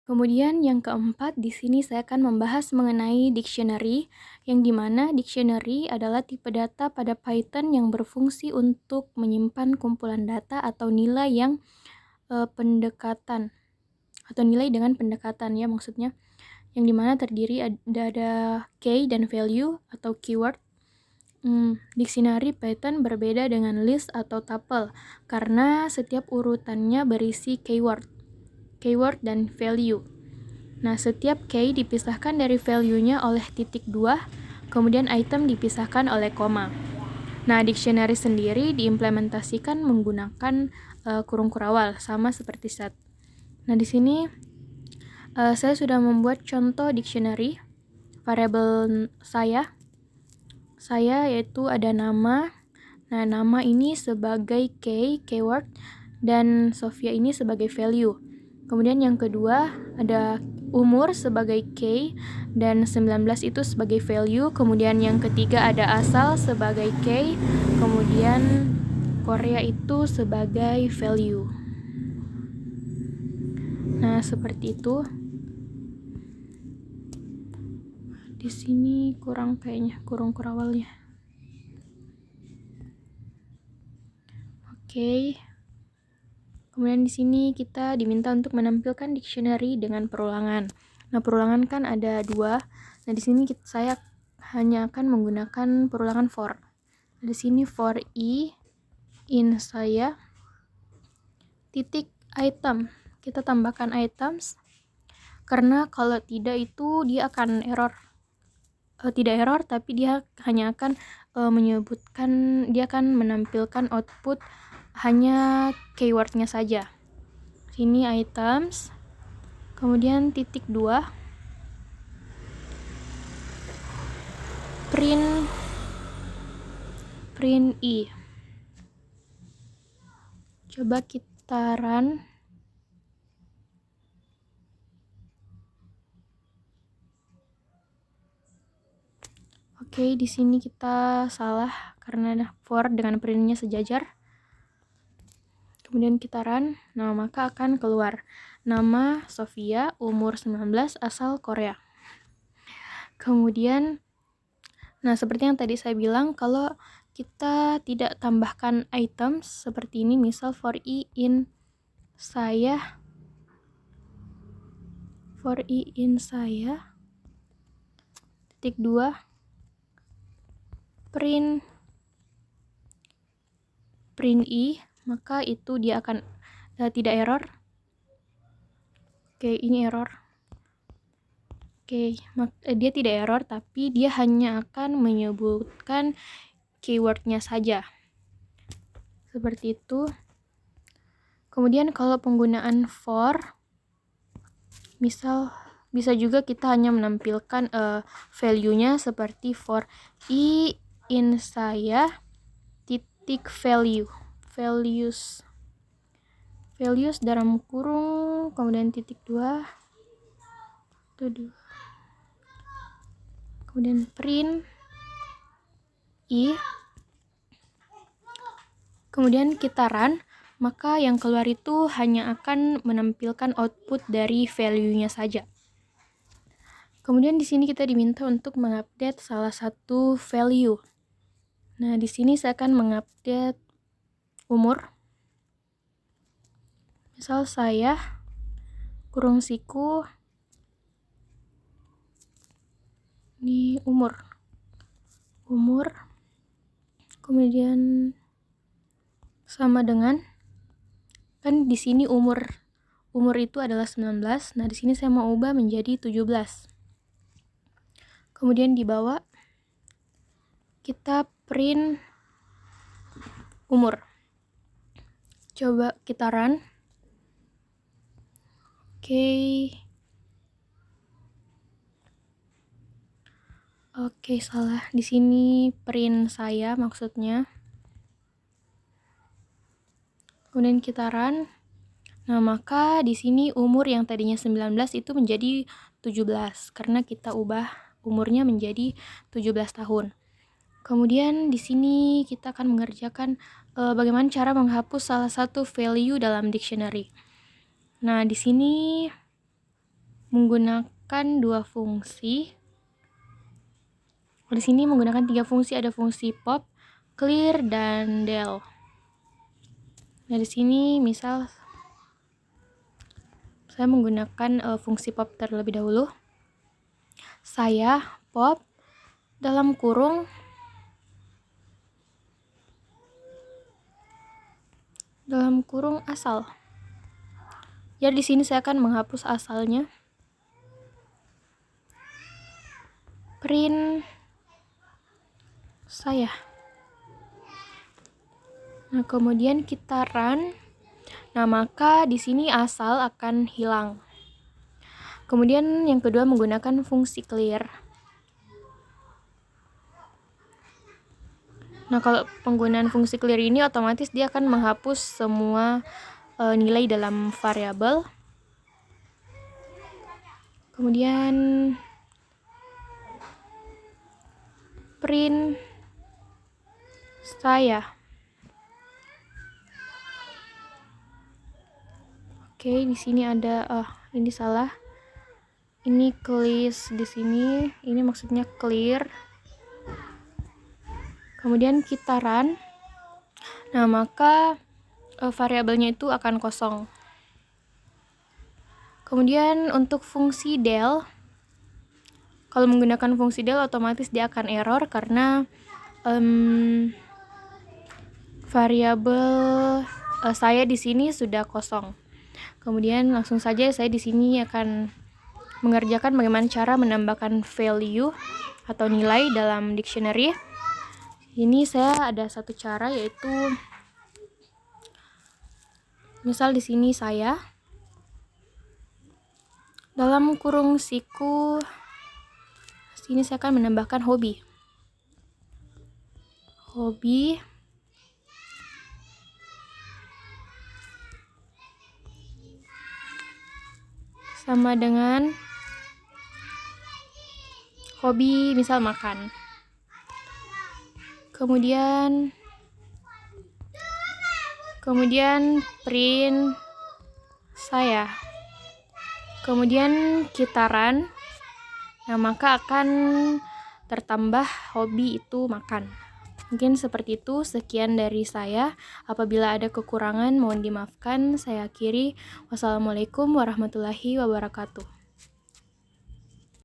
Kemudian yang keempat, di sini saya akan membahas mengenai dictionary, yang dimana dictionary adalah tipe data pada Python yang berfungsi untuk menyimpan kumpulan data atau nilai yang pendekatan atau nilai dengan pendekatan ya maksudnya, yang dimana terdiri ada key dan value atau keyword. Dictionary Python berbeda dengan list atau tuple karena setiap urutannya berisi keyword dan value. Nah, setiap key dipisahkan dari value-nya oleh titik 2, kemudian item dipisahkan oleh koma. Nah, dictionary sendiri diimplementasikan menggunakan kurung kurawal, sama seperti set. Nah, di sini saya sudah membuat contoh dictionary variabel saya yaitu ada nama. Nah, nama ini sebagai keyword, dan Sofia ini sebagai value. Kemudian yang kedua ada umur sebagai key dan 19 itu sebagai value. Kemudian yang ketiga ada asal sebagai key, kemudian Korea itu sebagai value. Nah, seperti itu. Di sini kurang kurawalnya. Oke. Kemudian di sini kita diminta untuk menampilkan dictionary dengan perulangan. Nah, perulangan kan ada 2. Nah, di sini saya hanya akan menggunakan perulangan for. Nah, di sini for i in saya titik item. Kita tambahkan items karena kalau tidak itu dia akan error. Tidak error, tapi dia hanya akan dia akan menampilkan output hanya keywordnya saja. Sini items, kemudian titik 2, print i. Coba kita run. Oke, di sini kita salah karena for dengan printnya sejajar. Kemudian kita run, nah maka akan keluar nama Sofia, umur 19, asal Korea. Kemudian, nah seperti yang tadi saya bilang, kalau kita tidak tambahkan items seperti ini, misal for i in saya, titik 2, print i, maka itu dia akan tidak error. Oke, ini error. Oke, dia tidak error, tapi dia hanya akan menyebutkan keywordnya saja. Seperti itu. Kemudian kalau penggunaan for, misal bisa juga kita hanya menampilkan value-nya seperti for i in saya titik values dalam kurung, kemudian titik 2, kemudian print i, kemudian kita run, maka yang keluar itu hanya akan menampilkan output dari value-nya saja. Kemudian di sini kita diminta untuk mengupdate salah satu value. Nah, di sini saya akan mengupdate umur. Misal saya kurung siku, ini umur, kemudian sama dengan, kan di sini umur itu adalah 19. Nah, di sini saya mau ubah menjadi 17. Kemudian di bawah kita print umur. Coba kita run. Oke, salah. Di sini print saya maksudnya. Kemudian kita run. Nah, maka di sini umur yang tadinya 19 itu menjadi 17 karena kita ubah umurnya menjadi 17 tahun. Kemudian di sini kita akan mengerjakan bagaimana cara menghapus salah satu value dalam dictionary. Nah, di sini menggunakan dua fungsi. Di sini menggunakan 3 fungsi, ada fungsi pop, clear, dan del. Nah, di sini misal saya menggunakan fungsi pop terlebih dahulu. Saya pop dalam kurung asal. Ya, di sini saya akan menghapus asalnya. Print saya. Nah, kemudian kita run. Nah, maka di sini asal akan hilang. Kemudian yang kedua menggunakan fungsi clear. Nah, kalau penggunaan fungsi clear ini otomatis dia akan menghapus semua nilai dalam variabel. Kemudian print saya. Oke, di sini ada ini salah. Ini clear di sini, ini maksudnya clear. Kemudian kita run. Nah, maka variabelnya itu akan kosong. Kemudian untuk fungsi del, kalau menggunakan fungsi del otomatis dia akan error karena variabel saya di sini sudah kosong. Kemudian langsung saja saya di sini akan mengerjakan bagaimana cara menambahkan value atau nilai dalam dictionary. Ini saya ada satu cara, yaitu misal di sini saya dalam kurung siku, sini saya akan menambahkan hobi sama dengan hobi misal makan. Kemudian print saya. Kemudian kita run. Nah, maka akan tertambah hobi itu makan. Mungkin seperti itu. Sekian dari saya. Apabila ada kekurangan mohon dimaafkan. Saya akhiri. Wassalamualaikum warahmatullahi wabarakatuh.